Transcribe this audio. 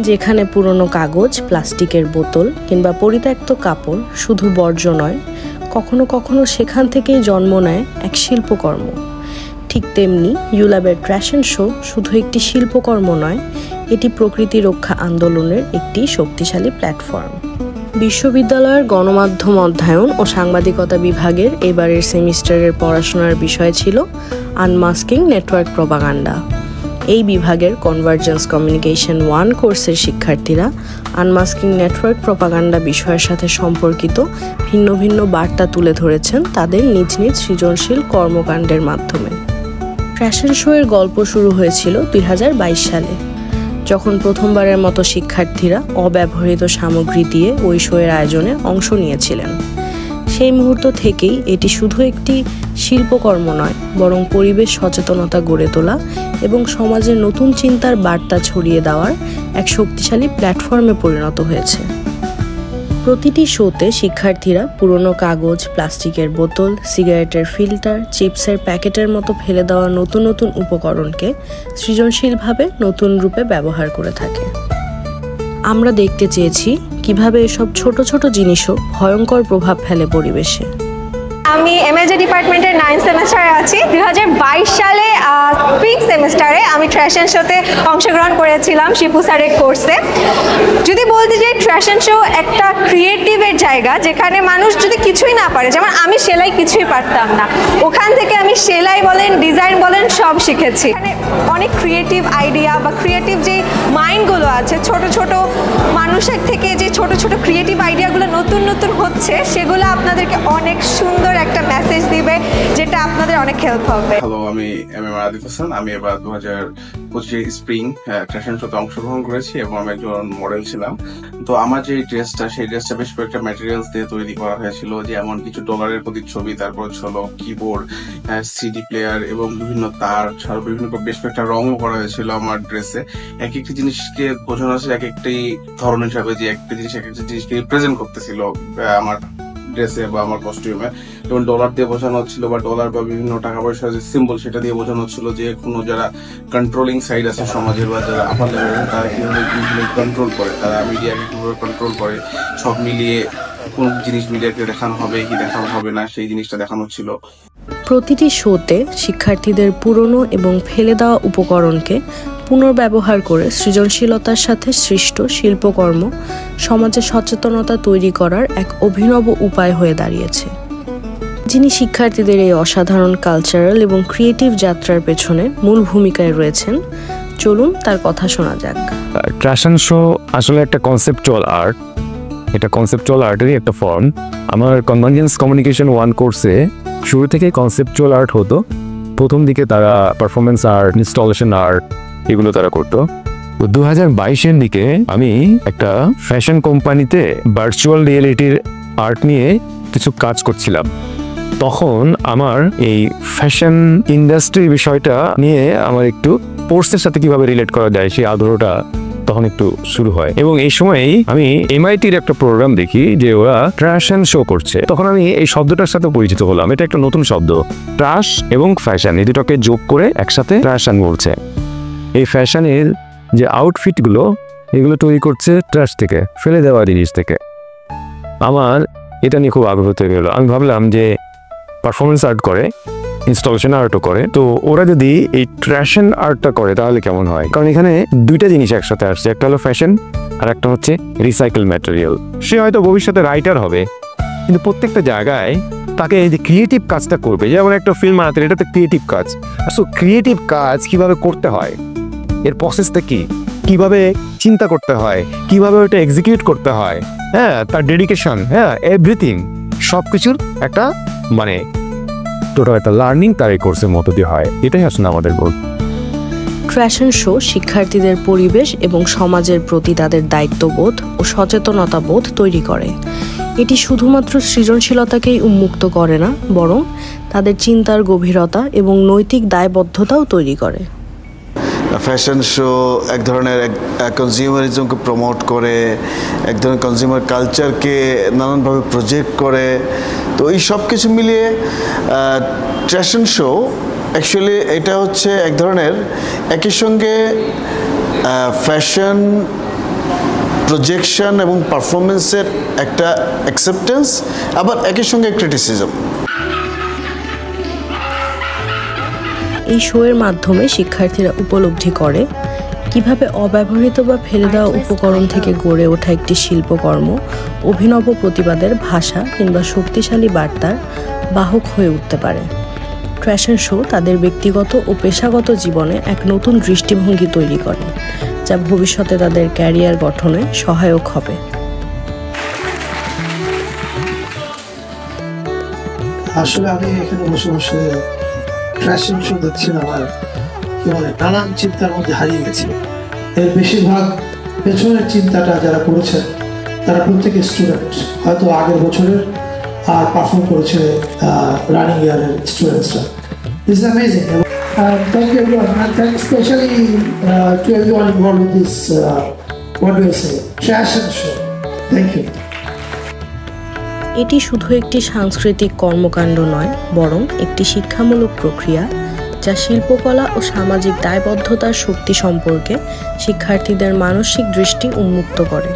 যেখানে পুরনো কাগজ, প্লাস্টিকের বোতল কিংবা পরিত্যক্ত কাপড় শুধু বর্জ্য নয়, কখনো কখনো সেখান থেকেই জন্ম নেয় এক শিল্পকর্ম। ঠিক তেমনি ইউল্যাবের ফ্যাশন শো শুধু একটি শিল্পকর্ম নয়, এটি প্রকৃতি রক্ষা আন্দোলনের একটি শক্তিশালী প্ল্যাটফর্ম। বিশ্ববিদ্যালয়ের গণমাধ্যম অধ্যয়ন ও সাংবাদিকতা বিভাগের এবারের সেমিস্টারের পড়াশোনার বিষয় ছিল আনমাস্কিং নেটওয়ার্ক প্রপাগান্ডা। এই বিভাগের কনভার্জেন্স কমিউনিকেশন 1 কোর্সের শিক্ষার্থীরা আনমাস্কিং নেটওয়ার্ক প্রপাগান্ডা বিষয়ের সাথে সম্পর্কিত ভিন্ন ভিন্ন বার্তা তুলে ধরেছেন তাদের নিজ নিজ সৃজনশীল কর্মকাণ্ডের মাধ্যমে। ফ্যাশন শো এর গল্প শুরু হয়েছিল 2022 সালে, যখন প্রথমবারের মতো শিক্ষার্থীরা অব্যবহৃত সামগ্রী দিয়ে ওই শো এর আয়োজনে অংশ নিয়েছিলেন। সেই মুহূর্ত থেকেই এটি শুধু একটি শিল্পকর্ম নয়, বরং পরিবেশ সচেতনতা গড়ে তোলা এবং সমাজের নতুন চিন্তার বার্তা ছড়িয়ে দেওয়ার এক শক্তিশালী প্ল্যাটফর্মে পরিণত হয়েছে। প্রতিটি শোতে শিক্ষার্থীরা পুরনো কাগজ, প্লাস্টিকের বোতল, সিগারেটের ফিল্টার, চিপসের প্যাকেটের মতো ফেলে দেওয়া নতুন নতুন উপকরণকে সৃজনশীলভাবে নতুন রূপে ব্যবহার করে থাকে। আমরা দেখতে চেয়েছি কিভাবে এসব ছোট ছোট জিনিসও ভয়ঙ্কর প্রভাব ফেলে পরিবেশে। আমি এমএজে ডিপার্টমেন্টের 9th সেমেস্টারে আছি। 2022 সালে স্প্রিং সেমেস্টারে আমি ফ্যাশন শোতে অংশগ্রহণ করেছিলাম শিপু স্যারের কোর্সে। যদি বলতে যাই, ফ্যাশন শো একটা ক্রিয়েটিভের জায়গা, যেখানে মানুষ যদি কিছুই না পারে, যেমন আমি সেলাই কিছুই পারতাম না, ওখান থেকে আমি সেলাই বলেন, ডিজাইন বলেন, সব শিখেছি। এখানে অনেক ক্রিয়েটিভ আইডিয়া বা ক্রিয়েটিভ যে মাইন্ডগুলো আছে, ছোট ছোট মানুষের থেকে যে ছোট ছোট ক্রিয়েটিভ আইডিয়াগুলো নতুন নতুন হচ্ছে, সেগুলো আপনাদেরকে অনেক সুন্দর একটা মেসেজ দিবে, যেটা আপনাদের অনেক হেল্প হবে। হ্যালো, আমি এমএম আদিত হোসেন। আমি এবার 2025 স্প্রিং ফ্যাশন শোতে অংশগ্রহণ করেছি এবং আমি একজন মডেল ছিলাম। তো আমার যে ড্রেসটা, সেই ড্রেসটা বেশ কয়েকটা ম্যাটেরিয়ালস দিয়ে তৈরি করা হয়েছিল, যেমন কিছু ডলারের প্রতিচ্ছবি, তারপর ছিল কিবোর্ড, সিডি প্লেয়ার এবং বিভিন্ন তার ছাড়া বিভিন্ন বেশ কয়েকটা রঙও করা হয়েছিল আমার ড্রেসে। এক একটি জিনিসকে বোঝানো হচ্ছে এক একটি ধরন হিসাবে, যে একটা জিনিস এক একটা জিনিসকে রিপ্রেজেন্ট করতেছিল আমার ড্রেসে বা আমার কস্টিউমে। যেমন ডলার দিয়ে বোঝানো হচ্ছিল, বা ডলার বা বিভিন্ন টাকা পয়সার যে সিম্বল, সেটা দিয়ে বোঝানো হচ্ছিল যে কোনো যারা কন্ট্রোলিং সাইড আছে সমাজের, বা যারা আপার লেভেলের, তারা কিভাবে জিনিসগুলো কন্ট্রোল করে, তারা মিডিয়াকে কিভাবে কন্ট্রোল করে, সব মিলিয়ে কোন জিনিস মিডিয়াকে দেখানো হবে কি দেখানো হবে না, সেই জিনিসটা দেখানো হচ্ছিল। প্রতিটি শোতে শিক্ষার্থীদের পুরনো এবং ফেলে দেওয়া উপকরণকে পুনর্ব্যবহার করে সৃজনশীলতার সাথে সৃষ্ট শিল্পকর্ম সমাজে সচেতনতা তৈরি করার এক অভিনব উপায় হয়ে দাঁড়িয়েছে। যিনি শিক্ষার্থীদের এই অসাধারণ কালচারাল এবং ক্রিয়েটিভ যাত্রার পেছনে মূল ভূমিকায় রয়েছেন, চলুন তার কথা শোনা যাক। ফ্যাশন শো আসলে একটা কনসেপচুয়াল আর্ট। এটা কনসেপচুয়াল আর্টেরই একটা ফর্ম। আমার কনভার্জেন্স কমিউনিকেশন 1 কোর্সে শুরু থেকে কনসেপচুয়াল আর্ট হতো। প্রথম দিকে তারা পারফরমেন্স আর্ট, ইনস্টলেশন আর্ট এগুলো তারা করতো। তো 2022-এর দিকে আমি একটা ফ্যাশন কোম্পানিতে ভার্চুয়াল রিয়েলিটির আর্ট নিয়ে কিছু কাজ করছিলাম। তখন আমার এই ফ্যাশন ইন্ডাস্ট্রি বিষয়টা নিয়ে আমার একটু কোর্সের সাথে কিভাবে রিলেট করা যায় সেই আগ্রহটা তখন একটু শুরু হয়। এবং এই সময়ই আমি MIT-র একটা প্রোগ্রাম দেখি যে ওরা ফ্যাশন শো করছে। তখন আমি এই শব্দটার সাথে পরিচিত হলাম। এটা একটা নতুন শব্দ, ট্রাশ এবং ফ্যাশন, এই দুটোকে যোগ করে একসাথে ফ্যাশন বলছে। এই ফ্যাশনের যে আউটফিটগুলো, এগুলো তৈরি করছে ট্রাশ থেকে, ফেলে দেওয়া জিনিস থেকে। আমার এটা নিয়ে খুব আগ্রহ তৈরি হলো। আমি ভাবলাম যে পারফরমেন্স আর্ট করে, ইনস্টলেশন আর্টও করে, তো ওরা যদি এই ফ্যাশন আর্টটা করে তাহলে কেমন হয়। কারণ এখানে দুইটা জিনিস একসাথে আসছে, একটা হলো ফ্যাশন আর একটা হচ্ছে রিসাইকেল ম্যাটেরিয়াল। সে হয়তো ভবিষ্যতে রাইটার হবে, কিন্তু প্রত্যেকটা জায়গায় তাকে এই যে ক্রিয়েটিভ কাজটা করবে, যেমন একটা ফিল্ম বানাতে, এটা তো ক্রিয়েটিভ কাজ। সো ক্রিয়েটিভ কাজ কিভাবে করতে হয়, এর প্রসেসটা কি, কিভাবে চিন্তা করতে হয়, কিভাবে ওটা এক্সিকিউট করতে হয়, হ্যাঁ, তার ডেডিকেশন, হ্যাঁ, এভরিথিং, সব কিছুর একটা মানে টোটাল একটা লার্নিং তার এই কোর্সের মতো দিয়ে হয়। এটাই আসলে আমাদের গোল। ফ্যাশন শো শিক্ষার্থীদের পরিবেশ এবং সমাজের প্রতি তাদের দায়িত্ববোধ ও সচেতনতা বোধ তৈরি করে। এটি শুধুমাত্র সৃজনশীলতাকেই উন্মুক্ত করে না, বরং তাদের চিন্তার গভীরতা এবং নৈতিক দায়বদ্ধতাও তৈরি করে। ফ্যাশন শো এক ধরনের কনজিউমারিজমকে প্রমোট করে, এক ধরনের কনজিউমার কালচারকে নানানভাবে প্রজেক্ট করে। তো এই সব কিছু মিলিয়ে ফ্যাশন শো অ্যাকচুয়ালি এটা হচ্ছে এক ধরনের একই সঙ্গে ফ্যাশন প্রজেকশন এবং পারফরমেন্সের একটা অ্যাকসেপ্টেন্স, আবার একই সঙ্গে ক্রিটিসিজম। এই শোয়ের মাধ্যমে শিক্ষার্থীরা উপলব্ধি করে কিভাবে অব্যবহৃত বা ফেলে দেওয়া উপকরণ থেকে গড়ে ওঠা একটি শিল্পকর্ম অভিনব প্রতিবাদের ভাষা কিংবা শক্তিশালী বার্তার বাহক হয়ে উঠতে পারে। ফ্যাশন শো তাদের ব্যক্তিগত ও পেশাগত জীবনে এক নতুন দৃষ্টিভঙ্গি তৈরি করে, যা ভবিষ্যতে তাদের ক্যারিয়ার গঠনে সহায়ক হবে। আসলে আমি এখানে বসে বসে ফ্যাশন শো দেখছিলাম আর নানান চিন্তার মধ্যে হারিয়ে গেছি। এর বেশিরভাগ পেছনের চিন্তাটা যারা করেছেন তারা প্রত্যেকে স্টুডেন্ট, হয়তো আগের বছরের আর পারফর্ম করেছে রানিং ইয়ারের স্টুডেন্টসরা। This is amazing. Thank you everyone, and thanks especially to everyone involved with this, what do I say, fashion show. Thank you. এটি শুধু একটি সাংস্কৃতিক কর্মকাণ্ড নয়, বরং একটি শিক্ষামূলক প্রক্রিয়া যা শিল্পকলা ও সামাজিক দায়বদ্ধতার শক্তি সম্পর্কে শিক্ষার্থীদের মানসিক দৃষ্টি উন্মুক্ত করে।